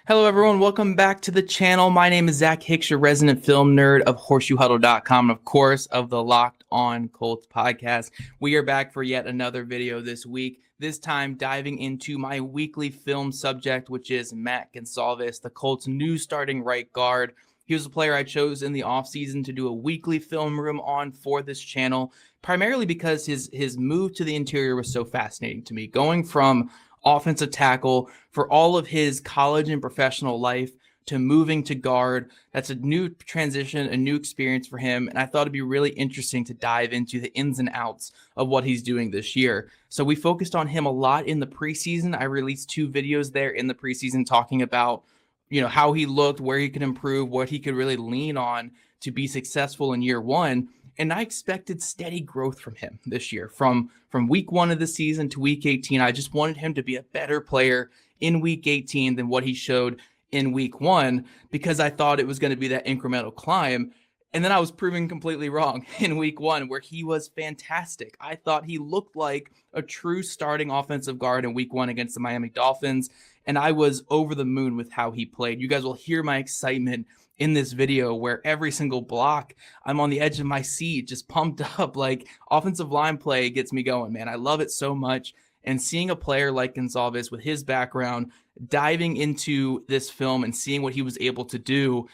Hello, everyone. Welcome back to the channel. My name is Zach Hicks, your resident film nerd of HorseshoeHuddle.com and, of course, of the Locked On Colts podcast. We are back for yet another video this week, this time diving into my weekly film subject, which is Matt Goncalves, the Colts' new starting right guard. He was a player I chose in the offseason to do a weekly film room on for this channel, primarily because his move to the interior was so fascinating to me. Going from offensive tackle for all of his college and professional life to moving to guard. That's a new transition, a new experience for him. And I thought it'd be really interesting to dive into the ins and outs of what he's doing this year. So we focused on him a lot in the preseason. I released 2 videos there in the preseason talking about, how he looked, where he could improve, what he could really lean on to be successful in year one. And I expected steady growth from him this year. From week 1 of the season to week 18, I just wanted him to be a better player in week 18 than what he showed in week 1, because I thought it was going to be that incremental climb. And then I was proven completely wrong in week 1, where he was fantastic. I thought he looked like a true starting offensive guard in week 1 against the Miami Dolphins. And I was over the moon with how he played. You guys will hear my excitement in this video, where every single block I'm on the edge of my seat, just pumped up. Like, offensive line play gets me going, man. I love it so much. And seeing a player like Goncalves with his background diving into this film and seeing what he was able to do,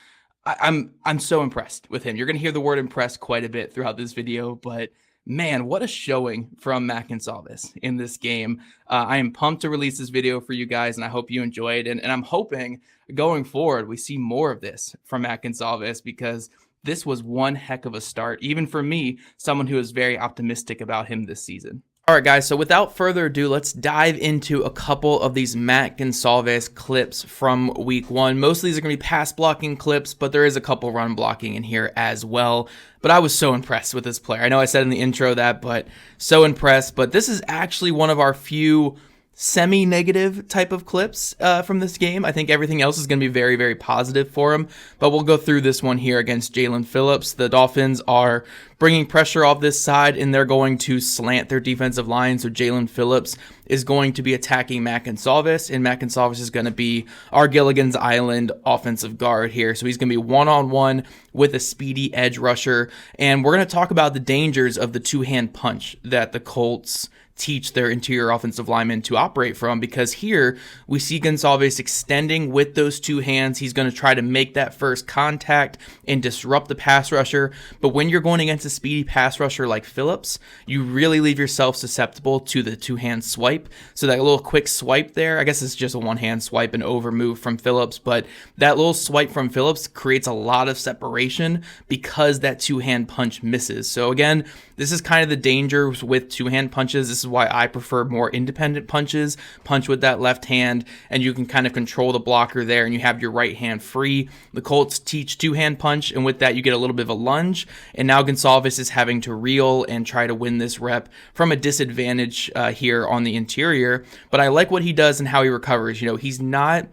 I'm so impressed with him. You're going to hear the word impressed quite a bit throughout this video, but man, what a showing from Matt Goncalves in this game. I am pumped to release this video for you guys, and I hope you enjoy it. And I'm hoping going forward we see more of this from Matt Goncalves, because this was one heck of a start, even for me, someone who is very optimistic about him this season. All right, guys, so without further ado, let's dive into a couple of these Matt Goncalves clips from week 1. Most of these are going to be pass blocking clips, but there is a couple run blocking in here as well. But I was so impressed with this player. I know I said in the intro that, but so impressed. But this is actually one of our few semi-negative type of clips from this game. I think everything else is going to be very, very positive for him. But we'll go through this one here against Jaelan Phillips. The Dolphins are bringing pressure off this side, and they're going to slant their defensive line. So Jaelan Phillips is going to be attacking Matt Goncalves, and Matt Goncalves is going to be our Gilligan's Island offensive guard here. So he's going to be one-on-one with a speedy edge rusher. And we're going to talk about the dangers of the two-hand punch that the Colts teach their interior offensive linemen to operate from, because here we see Goncalves extending with those 2 hands. He's going to try to make that first contact and disrupt the pass rusher. But when you're going against a speedy pass rusher like Phillips, you really leave yourself susceptible to the 2-hand swipe. So that little quick swipe there, I guess it's just a 1-hand swipe and over move from Phillips, but that little swipe from Phillips creates a lot of separation because that 2-hand punch misses. So again, this is kind of the dangers with 2-hand punches. This is why I prefer more independent punches. Punch with that left hand, and you can kind of control the blocker there, and you have your right hand free. The Colts teach 2-hand punch, and with that, you get a little bit of a lunge. And now Goncalves is having to reel and try to win this rep from a disadvantage here on the interior. But I like what he does and how he recovers. He's not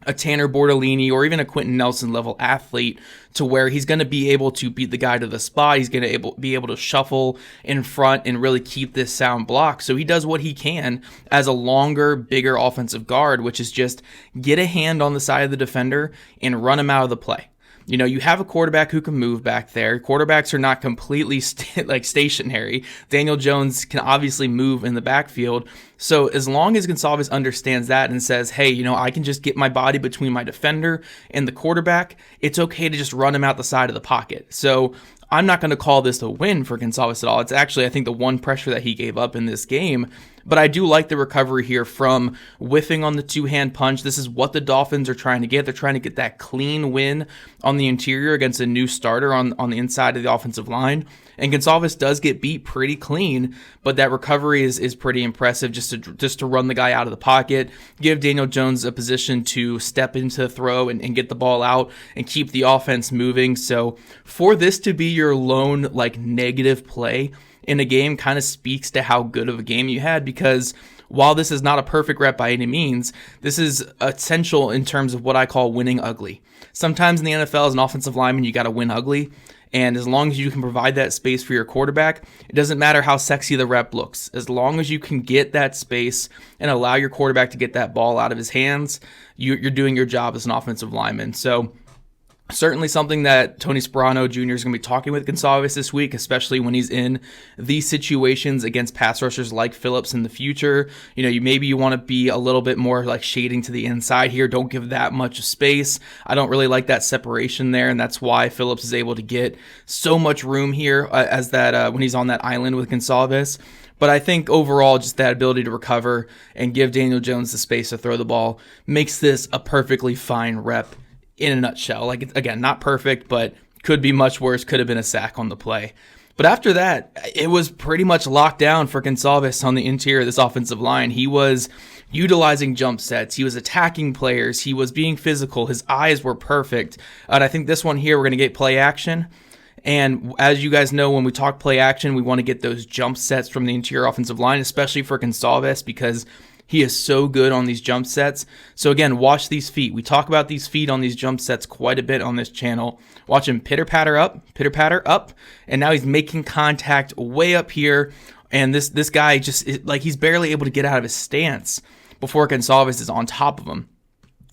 a Tanner Bortolini or even a Quentin Nelson level athlete to where he's going to be able to beat the guy to the spot. He's going to be able to shuffle in front and really keep this sound block. So he does what he can as a longer, bigger offensive guard, which is just get a hand on the side of the defender and run him out of the play. You have a quarterback who can move back there. Quarterbacks are not completely stationary. Daniel Jones can obviously move in the backfield. So as long as Goncalves understands that and says, hey, I can just get my body between my defender and the quarterback, it's okay to just run him out the side of the pocket. So I'm not going to call this a win for Goncalves at all. It's actually, I think, the one pressure that he gave up in this game. But I do like the recovery here from whiffing on the 2-hand punch. This is what the Dolphins are trying to get. They're trying to get that clean win on the interior against a new starter on the inside of the offensive line. And Goncalves does get beat pretty clean, but that recovery is pretty impressive just to run the guy out of the pocket, give Daniel Jones a position to step into the throw and get the ball out and keep the offense moving. So for this to be your lone negative play in a game kind of speaks to how good of a game you had, because while this is not a perfect rep by any means, this is essential in terms of what I call winning ugly. Sometimes in the NFL as an offensive lineman, you got to win ugly. And as long as you can provide that space for your quarterback, it doesn't matter how sexy the rep looks. As long as you can get that space and allow your quarterback to get that ball out of his hands, you're doing your job as an offensive lineman. So certainly something that Tony Sparano Jr. is going to be talking with Goncalves this week, especially when he's in these situations against pass rushers like Phillips in the future. Maybe you want to be a little bit more like shading to the inside here. Don't give that much space. I don't really like that separation there, and that's why Phillips is able to get so much room here as that when he's on that island with Goncalves. But I think overall, just that ability to recover and give Daniel Jones the space to throw the ball makes this a perfectly fine rep in a nutshell. Like, again, not perfect, but could be much worse. Could have been a sack on the play. But after that, it was pretty much locked down for Goncalves on the interior of this offensive line. He was utilizing jump sets. He was attacking players. He was being physical. His eyes were perfect. And I think this one here, we're going to get play action. And as you guys know, when we talk play action, we want to get those jump sets from the interior offensive line, especially for Goncalves, because he is so good on these jump sets. So again, watch these feet. We talk about these feet on these jump sets quite a bit on this channel. Watch him pitter-patter up, and now he's making contact way up here. And this guy just, like, he's barely able to get out of his stance before Goncalves is on top of him.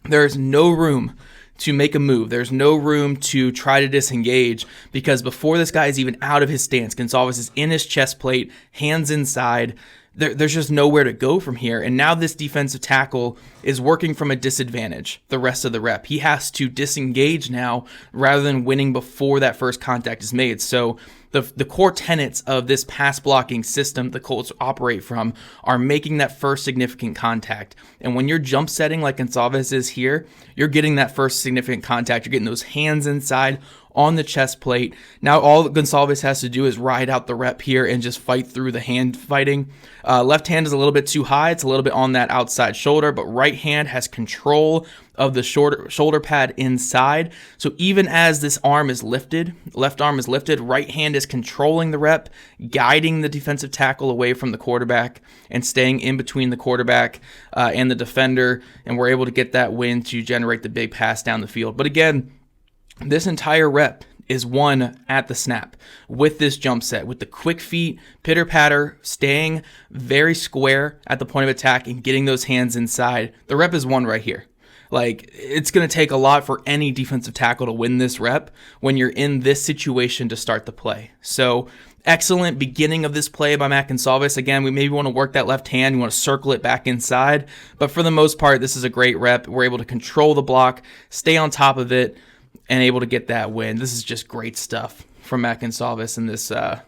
There's no room to make a move. There's no room to try to disengage, because before this guy is even out of his stance, Goncalves is in his chest plate, hands inside. There's just nowhere to go from here. And now this defensive tackle is working from a disadvantage the rest of the rep. He has to disengage now rather than winning before that first contact is made. So the core tenets of this pass blocking system the Colts operate from are making that first significant contact. And when you're jump setting like Goncalves is here, you're getting that first significant contact. You're getting those hands inside on the chest plate. Now all Goncalves has to do is ride out the rep here and just fight through the hand fighting. Left hand is a little bit too high. It's a little bit on that outside shoulder, but right hand has control of the shoulder pad inside. So even as this arm is lifted, left arm is lifted, right hand is controlling the rep, guiding the defensive tackle away from the quarterback and staying in between the quarterback and the defender. And we're able to get that win to generate the big pass down the field. But again, this entire rep is won at the snap with this jump set, with the quick feet, pitter-patter, staying very square at the point of attack and getting those hands inside. The rep is won right here. Like, it's going to take a lot for any defensive tackle to win this rep when you're in this situation to start the play. So excellent beginning of this play by Matt Goncalves. Again, we maybe want to work that left hand. You want to circle it back inside. But for the most part, this is a great rep. We're able to control the block, stay on top of it, and able to get that win. This is just great stuff from Matt Goncalves in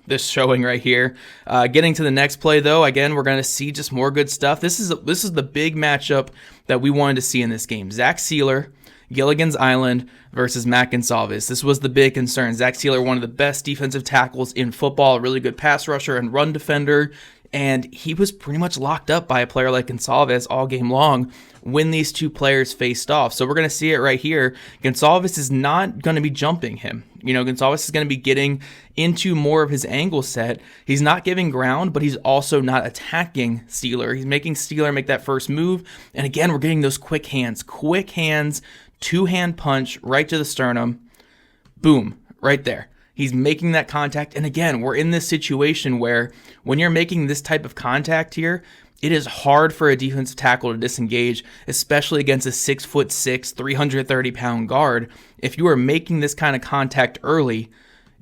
this showing right here. Getting to the next play, though, again, we're going to see just more good stuff. This is the big matchup that we wanted to see in this game. Zach Sieler, Gilligan's Island versus Matt Goncalves. This was the big concern. Zach Sieler, one of the best defensive tackles in football, a really good pass rusher and run defender, and he was pretty much locked up by a player like Goncalves all game long when these two players faced off. So we're going to see it right here. Goncalves is not going to be jumping him. Goncalves is going to be getting into more of his angle set. He's not giving ground, but he's also not attacking Sieler. He's making Sieler make that first move. And again, we're getting those quick hands, two-hand punch right to the sternum. Boom, right there. He's making that contact. And again, we're in this situation where when you're making this type of contact here, it is hard for a defensive tackle to disengage, especially against a 6'6", 330-pound guard. If you are making this kind of contact early,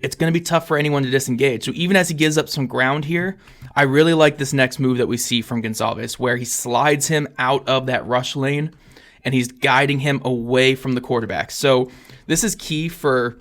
it's going to be tough for anyone to disengage. So even as he gives up some ground here, I really like this next move that we see from Goncalves, where he slides him out of that rush lane and he's guiding him away from the quarterback. So this is key for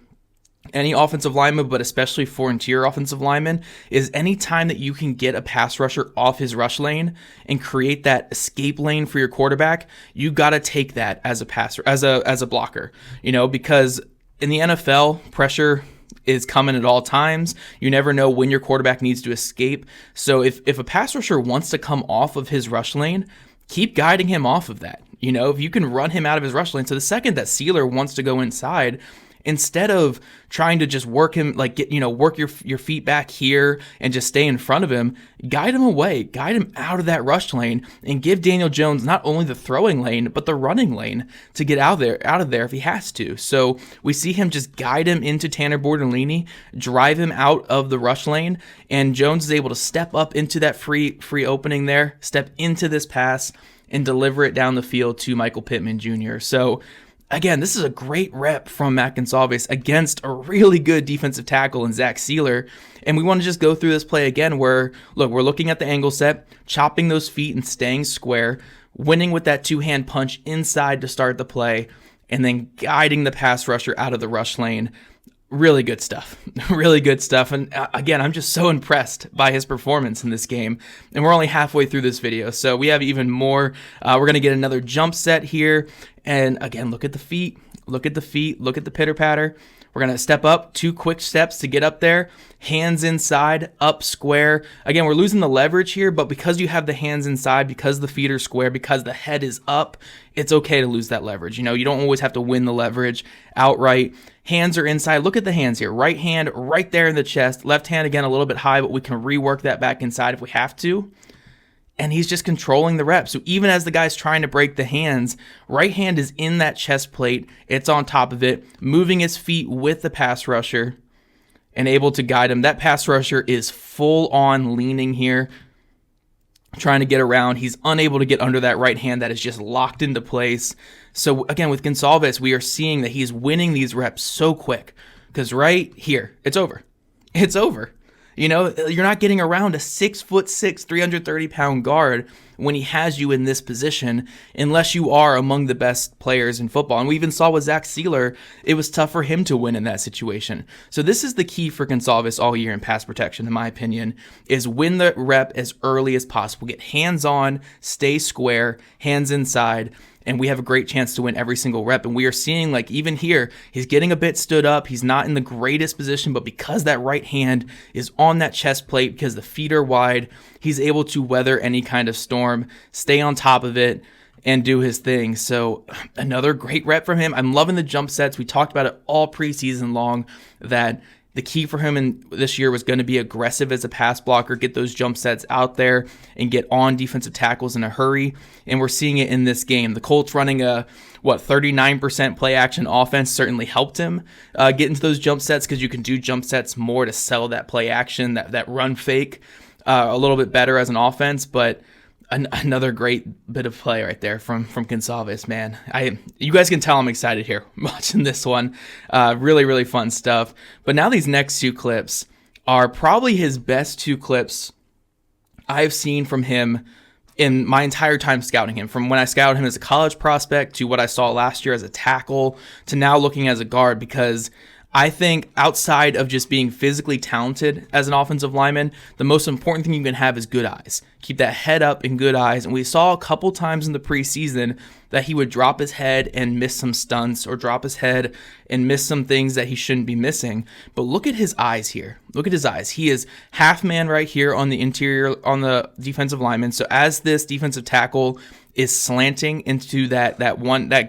any offensive lineman, but especially for interior offensive linemen, is any time that you can get a pass rusher off his rush lane and create that escape lane for your quarterback, you got to take that as a passer, as a blocker, because in the NFL, pressure is coming at all times. You never know when your quarterback needs to escape. So if a pass rusher wants to come off of his rush lane, keep guiding him off of that. If you can run him out of his rush lane. So the second that Sieler wants to go inside instead of trying to just work him, like work your feet back here and just stay in front of him, guide him away, guide him out of that rush lane, and give Daniel Jones not only the throwing lane but the running lane to get out of there if he has to. So we see him just guide him into Tanner Bortolini, drive him out of the rush lane, and Jones is able to step up into that free opening there, step into this pass, and deliver it down the field to Michael Pittman Jr. So again, this is a great rep from Matt Goncalves against a really good defensive tackle in Zach Sieler. And we want to just go through this play again where, look, we're looking at the angle set, chopping those feet and staying square, winning with that two-hand punch inside to start the play, and then guiding the pass rusher out of the rush lane. Really good stuff. Really good stuff. And again, I'm just so impressed by his performance in this game. And we're only halfway through this video, so we have even more. We're going to get another jump set here. And again, look at the feet. Look at the feet. Look at the pitter-patter. We're going to step up, 2 quick steps to get up there. Hands inside, up square. Again, we're losing the leverage here, but because you have the hands inside, because the feet are square, because the head is up, it's okay to lose that leverage. You don't always have to win the leverage outright. Hands are inside. Look at the hands here. Right hand right there in the chest. Left hand, again, a little bit high, but we can rework that back inside if we have to. And he's just controlling the rep. So even as the guy's trying to break the hands, right hand is in that chest plate. It's on top of it, moving his feet with the pass rusher and able to guide him. That pass rusher is full on leaning here, trying to get around. He's unable to get under that right hand that is just locked into place. So again, with Goncalves, we are seeing that he's winning these reps so quick because right here, it's over. It's over. You're not getting around a 6'6", 330-pound guard when he has you in this position, unless you are among the best players in football. And we even saw with Zach Sieler, it was tough for him to win in that situation. So this is the key for Goncalves all year in pass protection, in my opinion, is win the rep as early as possible. Get hands on, stay square, hands inside, and we have a great chance to win every single rep. And we are seeing, like, even here, he's getting a bit stood up. He's not in the greatest position, but because that right hand is on that chest plate, because the feet are wide, he's able to weather any kind of storm, stay on top of it, and do his thing. So another great rep from him. I'm loving the jump sets. We talked about it all preseason long, that the key for him this year was going to be aggressive as a pass blocker, get those jump sets out there and get on defensive tackles in a hurry. And we're seeing it in this game. The Colts running a 39% play action offense certainly helped him get into those jump sets, because you can do jump sets more to sell that play action, that run fake a little bit better as an offense. But another great bit of play right there from Goncalves, man. You guys can tell I'm excited here watching this one. Really, really fun stuff. But now these next 2 clips are probably his best 2 clips I've seen from him in my entire time scouting him. From when I scouted him as a college prospect to what I saw last year as a tackle to now looking as a guard, because I think outside of just being physically talented as an offensive lineman, the most important thing you can have is good eyes. Keep that head up and good eyes. And we saw a couple times in the preseason that he would drop his head and miss some stunts, or drop his head and miss some things that he shouldn't be missing. But look at his eyes here. Look at his eyes. He is half man right here on the interior, on the defensive lineman. So as this defensive tackle is slanting into that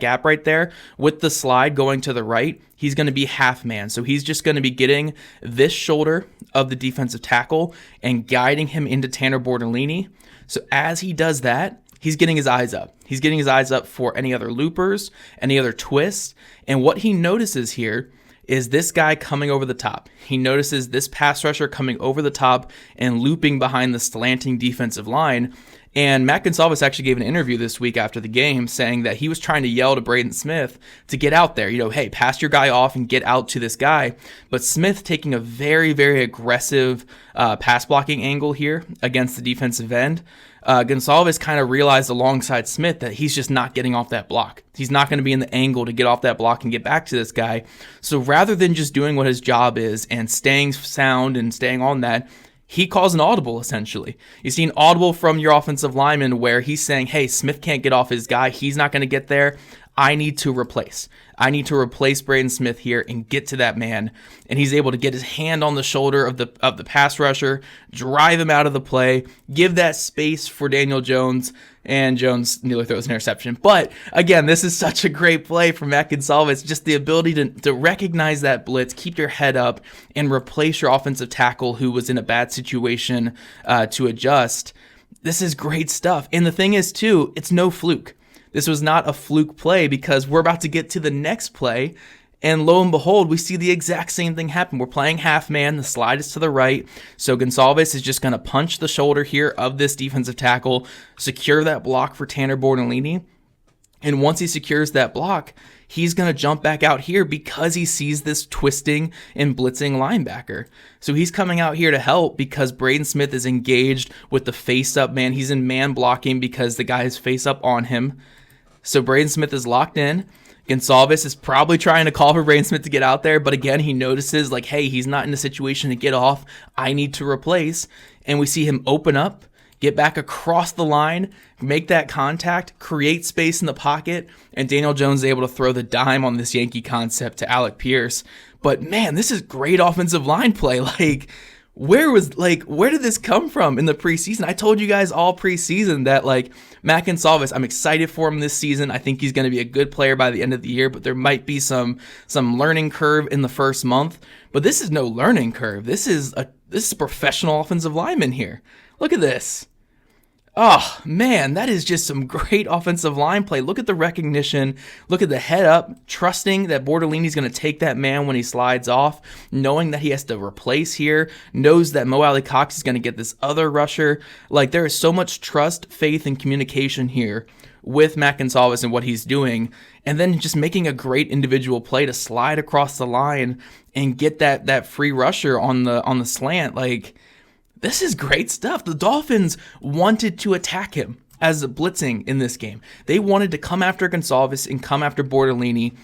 gap right there with the slide going to the right, he's going to be half man. So he's just going to be getting this shoulder of the defensive tackle and guiding him into Tanner Bortolini. So as he does that, he's getting his eyes up. He's getting his eyes up for any other loopers, any other twists. And what he notices here is this guy coming over the top. He notices this pass rusher coming over the top and looping behind the slanting defensive line. And Matt Goncalves actually gave an interview this week after the game saying that he was trying to yell to Braden Smith to get out there. Hey, pass your guy off and get out to this guy. But Smith taking a very, very aggressive pass blocking angle here against the defensive end. Goncalves kind of realized alongside Smith that he's just not getting off that block. He's not going to be in the angle to get off that block and get back to this guy. So rather than just doing what his job is and staying sound and staying on that, he calls an audible, essentially. You see an audible from your offensive lineman where he's saying, hey, Smith can't get off his guy. He's not going to get there. I need to replace Braden Smith here and get to that man. And he's able to get his hand on the shoulder of the pass rusher, drive him out of the play, give that space for Daniel Jones, and Jones nearly throws an interception. But again, this is such a great play from Matt Goncalves. Just the ability to recognize that blitz, keep your head up, and replace your offensive tackle who was in a bad situation to adjust. This is great stuff. And the thing is, too, it's no fluke. This was not a fluke play because we're about to get to the next play. And lo and behold, we see the exact same thing happen. We're playing half man. The slide is to the right. So Goncalves is just going to punch the shoulder here of this defensive tackle, secure that block for Tanner Bortolini. And once he secures that block, he's going to jump back out here because he sees this twisting and blitzing linebacker. So he's coming out here to help because Braden Smith is engaged with the face-up man. He's in man blocking because the guy is face-up on him. So Braden Smith is locked in. Goncalves is probably trying to call for Braden Smith to get out there, but again, he notices, like, hey, he's not in a situation to get off. I need to replace. And we see him open up, get back across the line, make that contact, create space in the pocket, and Daniel Jones is able to throw the dime on this Yankee concept to Alec Pierce. But man, this is great offensive line play. Where did this come from in the preseason? I told you guys all preseason that Matt Goncalves, I'm excited for him this season. I think he's going to be a good player by the end of the year, but there might be some learning curve in the first month. But this is no learning curve. This is a professional offensive lineman here. Look at this. Oh, man, that is just some great offensive line play. Look at the recognition. Look at the head up, trusting that Bortolini's going to take that man when he slides off, knowing that he has to replace here, knows that Mo Alley Cox is going to get this other rusher. There is so much trust, faith, and communication here with Matt Goncalves and what he's doing, and then just making a great individual play to slide across the line and get that free rusher on the slant. This is great stuff. The Dolphins wanted to attack him as blitzing in this game. They wanted to come after Goncalves and come after Bortolini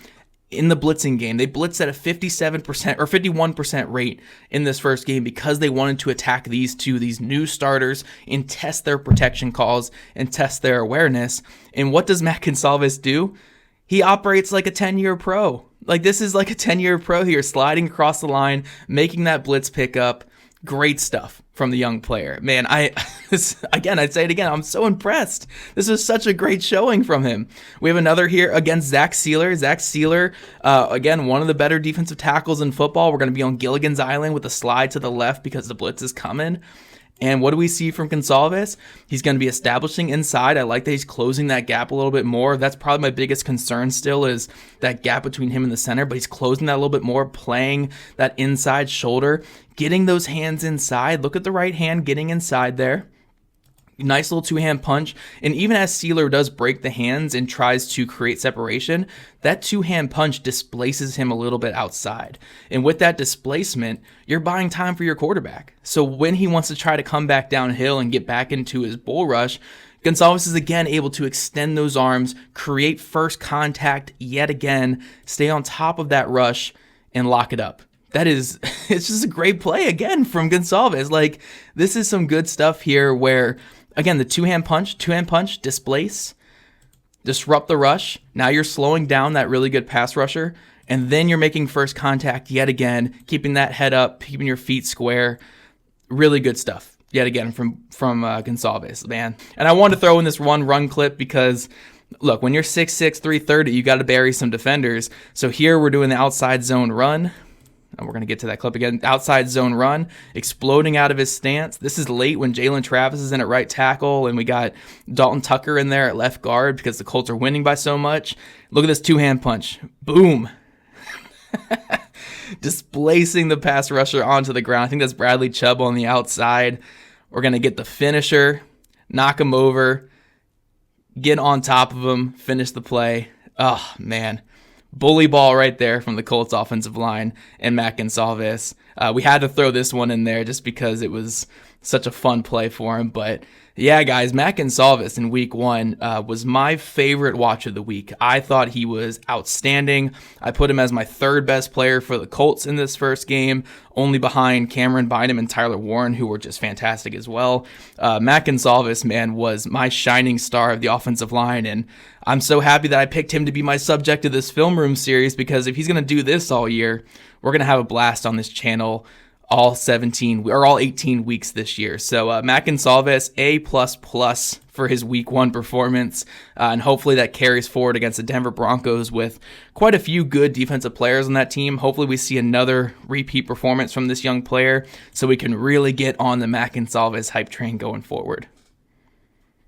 in the blitzing game. They blitzed at a 57% or 51% rate in this first game because they wanted to attack these new starters, and test their protection calls and test their awareness. And what does Matt Goncalves do? He operates like a 10-year pro. This is like a 10-year pro here, sliding across the line, making that blitz pickup. Great stuff from the young player. Man, I'd say it again, I'm so impressed. This was such a great showing from him. We have another here against Zach Sieler. Zach Sieler, again, one of the better defensive tackles in football. We're going to be on Gilligan's Island with a slide to the left because the blitz is coming. And what do we see from Goncalves? He's going to be establishing inside. I like that he's closing that gap a little bit more. That's probably my biggest concern still, is that gap between him and the center, but he's closing that a little bit more, playing that inside shoulder, getting those hands inside. Look at the right hand getting inside there. Nice little two-hand punch. And even as Sieler does break the hands and tries to create separation, that two-hand punch displaces him a little bit outside. And with that displacement, you're buying time for your quarterback. So when he wants to try to come back downhill and get back into his bull rush, Goncalves is again able to extend those arms, create first contact yet again, stay on top of that rush, and lock it up. It's just a great play again from Goncalves. This is some good stuff here where, again, the two-hand punch, displace, disrupt the rush. Now you're slowing down that really good pass rusher, and then you're making first contact yet again, keeping that head up, keeping your feet square. Really good stuff yet again from Goncalves, man. And I wanted to throw in this one run clip because, look, when you're 6'6", 330, you got to bury some defenders. So here we're doing the outside zone run. And we're going to get to that clip again. Outside zone run, exploding out of his stance. This is late when Jalen Travis is in at right tackle, and we got Dalton Tucker in there at left guard because the Colts are winning by so much. Look at this two-hand punch. Boom. Displacing the pass rusher onto the ground. I think that's Bradley Chubb on the outside. We're going to get the finisher, knock him over, get on top of him, finish the play. Oh, man. Bully ball right there from the Colts offensive line and Matt Goncalves. We had to throw this one in there just because it was such a fun play for him. But Yeah, guys, Matt Goncalves in week one was my favorite watch of the week. I thought he was outstanding. I put him as my third best player for the Colts in this first game, only behind Cameron Bynum and Tyler Warren, who were just fantastic as well. Matt Goncalves, man, was my shining star of the offensive line, and I'm so happy that I picked him to be my subject of this Film Room series, because if he's going to do this all year, we're going to have a blast on this channel all 18 weeks this year. So Matt Goncalves, A++ for his week one performance, and hopefully that carries forward against the Denver Broncos with quite a few good defensive players on that team. Hopefully we see another repeat performance from this young player so we can really get on the Matt Goncalves hype train going forward.